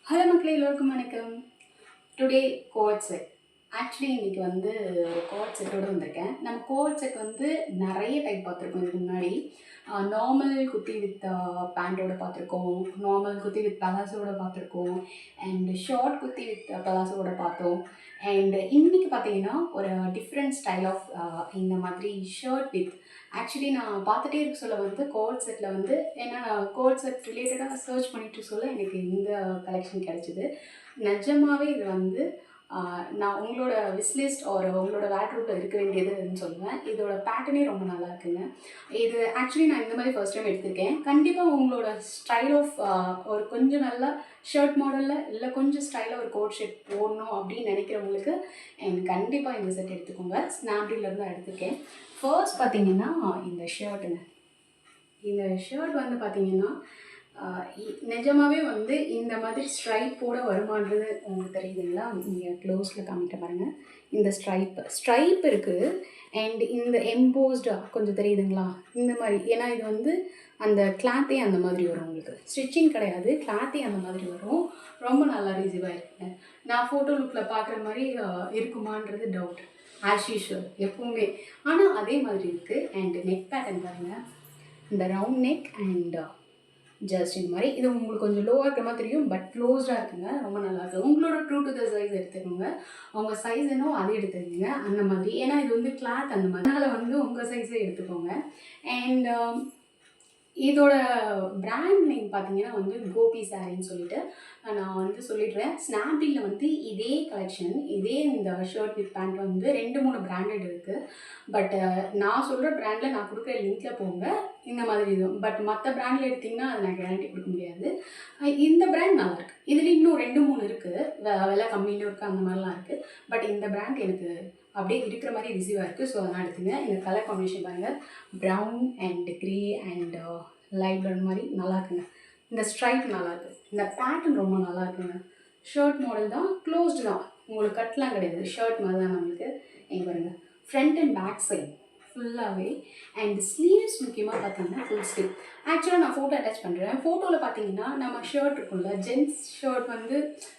Hello மக்களே, எல்லோருக்கும் வணக்கம். Today code set. ஆக்சுவலி இன்றைக்கி வந்து கோட் செட்டோடு வந்திருக்கேன். நம்ம கோட் செட் வந்து நிறைய டைப் பார்த்துருக்கோம் இதுக்கு முன்னாடி. நார்மல் குர்த்தி வித் பேண்ட்டோட பார்த்துருக்கோம், நார்மல் குர்த்தி வித் பலாசோட பார்த்துருக்கோம், அண்ட் ஷார்ட் குர்த்தி வித் பலாசோட பார்த்தோம். அண்ட் இன்றைக்கி பார்த்தீங்கன்னா ஒரு டிஃப்ரெண்ட் ஸ்டைல் ஆஃப் இந்த மாதிரி ஷர்ட் வித் ஆக்சுவலி நான் பார்த்துட்டே இருக்க சொல்ல வந்து கோட் செட்டில் வந்து ஏன்னா நான் கோட் செட் ரிலேட்டடாக சர்ச் பண்ணிட்டு சொல்ல எனக்கு இந்த கலெக்ஷன் கிடச்சிது. நிஜமாகவே இது வந்து நான் உங்களோட விஸ்லிஸ்ட் ஒரு உங்களோட வேட்ரூப்பில் இருக்க வேண்டியதுன்னு சொல்லுவேன். இதோட பேட்டர்னே ரொம்ப நல்லா இருக்குங்க. இது ஆக்சுவலி நான் இந்த மாதிரி ஃபர்ஸ்ட் டைம் எடுத்திருக்கேன். கண்டிப்பாக உங்களோட ஸ்டைல் ஆஃப் ஒரு கொஞ்சம் நல்லா ஷர்ட் மாடலில் இல்லை கொஞ்சம் ஸ்டைலாக ஒரு கோட் ஷர்ட் போடணும் அப்படின்னு நினைக்கிறவங்களுக்கு எனக்கு கண்டிப்பாக இந்த செட் எடுத்துக்கோங்க. ஸ்னாப்டீல்லேருந்து எடுத்திருக்கேன். ஃபர்ஸ்ட் பார்த்தீங்கன்னா இந்த ஷர்ட்டுங்க. இந்த ஷர்ட் வந்து பார்த்தீங்கன்னா நிஜமாகவே வந்து இந்த மாதிரி ஸ்ட்ரைப்போட வருமானது உங்களுக்கு தெரியுதுங்களா? நீங்கள் க்ளோஸில் காமிக்க பாருங்கள். இந்த ஸ்ட்ரைப் இருக்குது. அண்ட் இந்த எம்போஸ்டாக கொஞ்சம் தெரியுதுங்களா? இந்த மாதிரி ஏன்னா இது வந்து அந்த கிளாத்தே அந்த மாதிரி வரும். உங்களுக்கு ஸ்டிச்சிங் கிடையாது, கிளாத்தே அந்த மாதிரி வரும். ரொம்ப நல்லா ரிசீவாக இருக்குங்க. நான் ஃபோட்டோ லுக்கில் பார்க்குற மாதிரி இருக்குமான்றது டவுட். ஆஸ் யூஷுவல் எப்பவுமே, ஆனால் அதே மாதிரி இருக்குது. அண்ட் நெக் பேட்டர்ன் பாருங்கள். இந்த ரவுண்ட் நெக் அண்ட் ஜஸ்ட் இந்த மாதிரி இது உங்களுக்கு கொஞ்சம் லோவாக இருக்கிற மாதிரி தெரியும், பட் க்ளோஸ்டாக இருக்குங்க. ரொம்ப நல்லா இருக்குது. உங்களோட ட்ரூ டு த சைஸ் எடுத்துக்கோங்க. அவங்க சைஸ் என்னோ அதை எடுத்துக்கோங்க அந்த மாதிரி. ஏன்னா இது வந்து கிளாத் அந்த மாதிரி, அதனால் வந்து உங்கள் சைஸே எடுத்துக்கோங்க. அண்ட் இதோட பிராண்ட் நேம் பார்த்தீங்கன்னா வந்து கோபி சாரின்னு சொல்லிட்டு நான் வந்து சொல்லிடுறேன். ஸ்னாப்டீலில் வந்து இதே கலெக்ஷன், இதே இந்த ஷர்ட் வித் பேண்ட் வந்து 2-3 பிராண்டட் இருக்குது. பட் நான் சொல்கிற பிராண்டில் நான் கொடுக்குற லிங்க்கில் போங்க. இந்த மாதிரி இதுவும் பட் மற்ற பிராண்டில் எடுத்திங்கன்னா அதை நான் கேரண்டி கொடுக்க முடியாது. இந்த பிராண்ட் நல்லாயிருக்கு. இதில் இன்னும் 2-3 இருக்குது, விலை கம்மியிலும் இருக்குது, அந்த மாதிரிலாம் இருக்குது. பட் இந்த பிராண்ட் எனக்கு அப்படியே இருக்கிற மாதிரி ரிசீவாக இருக்குது. ஸோ அதனால் எடுத்துங்க. இந்த கலர் காம்பினேஷன் பாருங்கள், brown and grey and light brown மாதிரி நல்லா இருக்குங்க. இந்த ஸ்ட்ரைப் நல்லாயிருக்கு. இந்த பேட்டர்ன் ரொம்ப நல்லா இருக்குங்க. ஷர்ட் மாடல் தான், க்ளோஸ்டு தான், உங்களுக்கு கட்லாம் கிடையாது, ஷர்ட் மாதிரி தான் நம்மளுக்கு. எங்கே பாருங்கள், ஃப்ரண்ட் அண்ட் பேக் சைட் ஃபுல்லாகவே. அண்ட் ஸ்லீவ்ஸ் முக்கியமாக பார்த்தீங்கன்னா ஃபுல் ஸ்லீவ். ஆக்சுவலாக நான் ஃபோட்டோ அட்டாச் பண்ணுறேன். ஃபோட்டோவில் பார்த்தீங்கன்னா நம்ம ஷர்ட் இருக்கும்ல, ஜென்ஸ் ஷர்ட் வந்து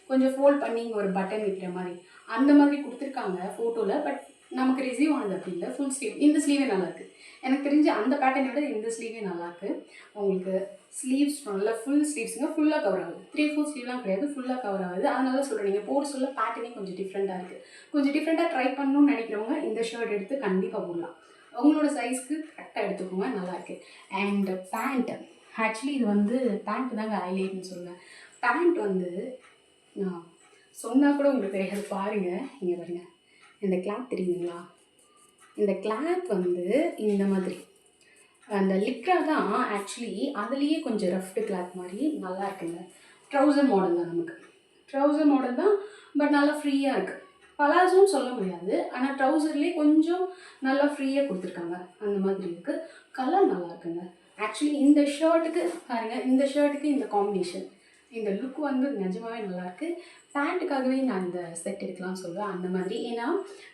கொஞ்சம் ஃபோல்ட் பண்ணி இங்கே ஒரு பட்டன் வைக்கிற மாதிரி அந்த மாதிரி கொடுத்துருக்காங்க ஃபோட்டோவில். பட் நமக்கு ரிசீவ் ஆனது அப்படி இல்லை. Full sleeve. இந்த ஸ்லீவே நல்லாயிருக்கு. எனக்கு தெரிஞ்சு அந்த பேட்டர்னை விட இந்த ஸ்லீவே நல்லாயிருக்கு. உங்களுக்கு ஸ்லீவ்ஸ் நல்லா ஃபுல் ஸ்லீவ்ஸுங்க, ஃபுல்லாக கவர் ஆகுது. 3/4 ஸ்லீவ்லாம் கிடையாது, ஃபுல்லாக கவர் ஆகுது. அதனால சொல்கிறேன், நீங்கள் போட சொல்ல பேட்டர்னே கொஞ்சம் டிஃப்ரெண்ட்டாக இருக்குது. கொஞ்சம் டிஃப்ரெண்ட்டாக ட்ரை பண்ணணும்னு நினைக்கிறவங்க இந்த ஷர்ட் எடுத்து கண்டிப்பாக போடலாம். உங்களோட சைஸ்க்கு கரெக்டாக எடுத்துக்கோங்க, நல்லாயிருக்கு. அண்ட் பேண்ட்டு ஆக்சுவலி இது வந்து பேண்ட்டு தாங்க ஹைலைட்னு சொல்லுவேன். பேண்ட் வந்து நான் சொன்னால் கூட உங்களுக்கு தெரியாது. பாருங்கள், இங்கே பாருங்கள், இந்த கிளாத் தெரியுதுங்களா? இந்த கிளாத் வந்து இந்த மாதிரி அந்த லிக்ரா தான் ஆக்சுவலி. அதுலேயே கொஞ்சம் ரஃப்டு கிளாத் மாதிரி நல்லா இருக்குங்க. ட்ரௌசர் மாடல் தான், நமக்கு ட்ரௌசர் மாடல் தான், பட் நல்லா ஃப்ரீயாக இருக்குது. பலாசோன்னு சொல்ல முடியாது, ஆனால் ட்ரௌசர்லேயே கொஞ்சம் நல்லா ஃப்ரீயாக கொடுத்துருக்காங்க, அந்த மாதிரி இருக்குது. கலர் நல்லா இருக்குங்க. ஆக்சுவலி இந்த ஷர்ட்டுக்கு பாருங்கள், இந்த ஷர்ட்டுக்கு இந்த காம்பினேஷன், இந்த லுக் வந்து நிஜமாகவே நல்லாயிருக்கு. பேண்ட்டுக்காகவே நான் இந்த செட் எடுக்கலாம்னு சொல்லுவேன் அந்த மாதிரி. ஏன்னா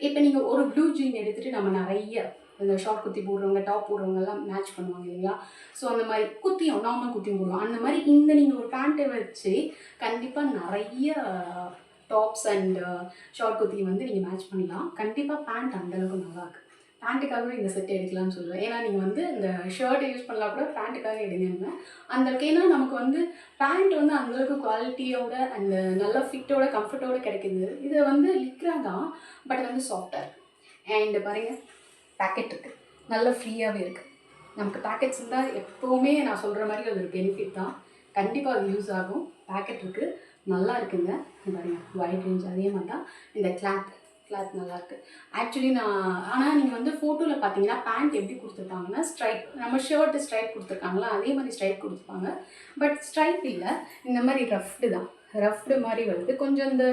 இப்போ நீங்கள் ஒரு ப்ளூ ஜீன் எடுத்துகிட்டு நம்ம நிறைய இந்த ஷார்ட் குர்த்தி போடுறவங்க, டாப் போடுறவங்கெல்லாம் மேட்ச் பண்ணுவாங்க இல்லைங்களா? ஸோ அந்த மாதிரி குர்த்தியும் நார்மல் குர்த்தியும் போடுவோம். அந்த மாதிரி இந்த நீங்கள் ஒரு பேண்ட்டை வச்சு கண்டிப்பாக நிறைய டாப்ஸ் அண்ட் ஷார்ட் குர்த்தி வந்து நீங்கள் மேட்ச் பண்ணலாம். கண்டிப்பாக பேண்ட் அந்தளவுக்கு நல்லாயிருக்கு. பேண்ட்டுக்காகவே இந்த செட் எடுக்கலாம்னு சொல்லுவேன். ஏன்னா நீங்கள் வந்து இந்த ஷர்ட்டை யூஸ் பண்ணலாம் கூட, பேண்ட்டுக்காக எடுங்க. அந்தளவுக்கு ஏன்னா நமக்கு வந்து பேண்ட் வந்து அந்தளவுக்கு குவாலிட்டியோட அந்த நல்ல ஃபிட்டோட கம்ஃபர்ட்டோடு கிடைக்குது. இது வந்து லிக்ரா தான், பட் வந்து சாஃப்டாக இருக்குது. அண்ட் பாருங்கள், பேக்கெட் இருக்குது, நல்ல ஃப்ரீயாகவே இருக்குது. நமக்கு பேக்கெட்ஸ் இருந்தால் எப்போவுமே நான் சொல்கிற மாதிரி அது ஒரு பெனிஃபிட் தான். கண்டிப்பாக அது யூஸ் ஆகும். பேக்கெட் இருக்குது, நல்லா இருக்குங்க. பாருங்கள், ஒயிட் ரேஞ்ச் அதே மாதிரி தான். இந்த கிளாத் நல்லாயிருக்கு. ஆக்சுவலி ஆனால் நீங்கள் வந்து ஃபோட்டோவில் பார்த்தீங்கன்னா பேண்ட் எப்படி கொடுத்துருப்பாங்கன்னா ஸ்ட்ரைப், நம்ம ஷர்ட்டு ஸ்ட்ரைப் கொடுத்துருக்காங்களா அதே மாதிரி ஸ்ட்ரைப் கொடுத்துருப்பாங்க. பட் ஸ்ட்ரைப் இல்லை, இந்த மாதிரி ரஃப்டு தான், ரஃப்டு மாதிரி வருது. கொஞ்சம் இந்த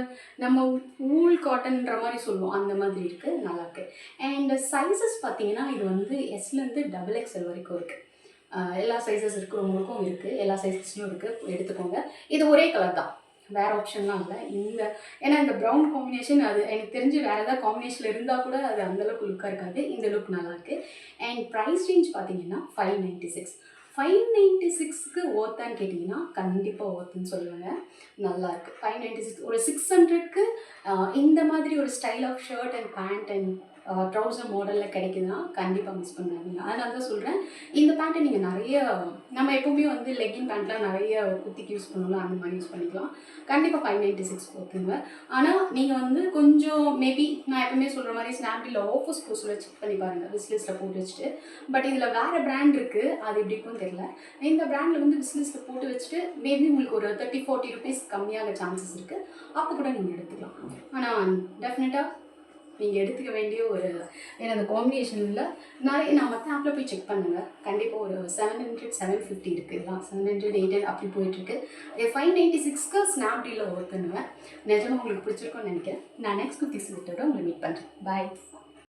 நம்ம ஊல் காட்டன்ற மாதிரி சொல்லுவோம், அந்த மாதிரி இருக்குது, நல்லாயிருக்கு. அண்ட் சைஸஸ் பார்த்தீங்கன்னா இது வந்து எஸ்லேருந்து XXL வரைக்கும் இருக்குது. எல்லா சைஸஸ் இருக்கிறவங்களுக்கும் இருக்குது, எல்லா சைஸஸ்லையும் இருக்குது, எடுத்துக்கோங்க. இது ஒரே கலர் தான், வேறு ஆப்ஷன்லாம் இல்லை. ஏன்னா இந்த ப்ரௌன் காம்பினேஷன் அது எனக்கு தெரிஞ்சு வேறு ஏதாவது காம்பினேஷனில் இருந்தால் கூட அது அந்தளவுக்கு லுக்காக இருக்காது. இந்த லுக் நல்லாயிருக்கு. அண்ட் ப்ரைஸ் ரேஞ்ச் பார்த்தீங்கன்னா 596. 596க்கு ஒர்த்தான்னு கேட்டிங்கன்னா கண்டிப்பாக ஒர்த்துன்னு சொல்லுவேங்க. நல்லாயிருக்கு. 596 ஒரு 600க்கு இந்த மாதிரி ஒரு style of shirt and pant and trouser மாடலில் கிடைக்குதுன்னா கண்டிப்பாக மிஸ் பண்ணாதீங்க. அதனால தான் சொல்கிறேன், இந்த பேண்ட்டை நீங்கள் நிறைய நம்ம எப்போவுமே வந்து லெக்கின் பேண்ட்லாம் நிறைய குத்திக்கு யூஸ் பண்ணுவோம்ல, அந்த மாதிரி யூஸ் பண்ணிக்கலாம். கண்டிப்பாக 596 ஒர்த்துங்க. ஆனால் நீங்கள் வந்து கொஞ்சம் மேபி நான் எப்பவுமே சொல்கிற மாதிரி ஸ்னாப்டீலில் ஆஃபர்ஸ் போஸ்டில் செக் பண்ணி பாருங்கள், விஸ்லிஸ்ட்டில் போட்டு வச்சுட்டு. பட் இதில் வேறு பிராண்ட் இருக்குது, அது எப்படி இருக்குன்னு தெரியல. இந்த பிராண்டில் வந்து விஸ்லிஸ்ட்டில் போட்டு வச்சுட்டு மேபி உங்களுக்கு ஒரு 30-40 ருபீஸ் கம்மியாக சான்சஸ் இருக்குது. அப்போ கூட நீங்கள் எடுத்துக்கலாம். ஆனால் டெஃபினட்டாக நீங்கள் எடுத்துக்க வேண்டிய ஒரு ஏன்னா அந்த காம்பினேஷனில் நிறைய நான் மற்ற ஆப்பில் போய் செக் பண்ணுங்கள். கண்டிப்பாக ஒரு 700 750 இருக்குது, இல்லை 700 800 அப்படி போயிட்டுருக்கு. 596க்கு ஸ்னாப்டீலில் ஒர்க் பண்ணுவேன். நிஜமாக உங்களுக்கு பிடிச்சிருக்கும்னு நினைக்கிறேன். நான் நெக்ஸ்ட் குர்த்திஸ் விட்டோட உங்களை மீட் பண்ணுறேன். பாய்.